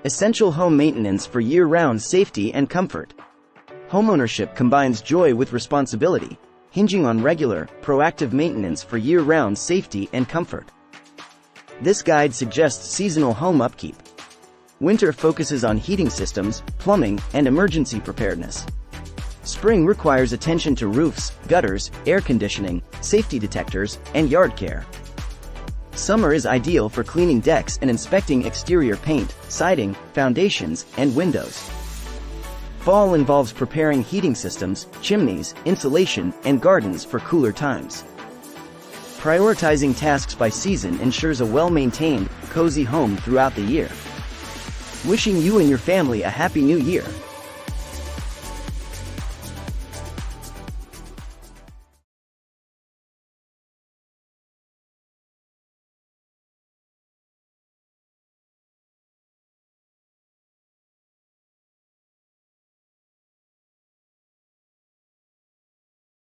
Essential home maintenance for year-round safety and comfort. Homeownership combines joy with responsibility, hinging on regular, proactive maintenance for year-round safety and comfort. This guide suggests seasonal home upkeep. Winter focuses on heating systems, plumbing, and emergency preparedness. Spring requires attention to roofs, gutters, air conditioning, safety detectors, and yard care. Summer is ideal for cleaning decks and inspecting exterior paint, siding, foundations, and windows. Fall involves preparing heating systems, chimneys, insulation, and gardens for cooler times. Prioritizing tasks by season ensures a well-maintained, cozy home throughout the year. Wishing you and your family a happy new year.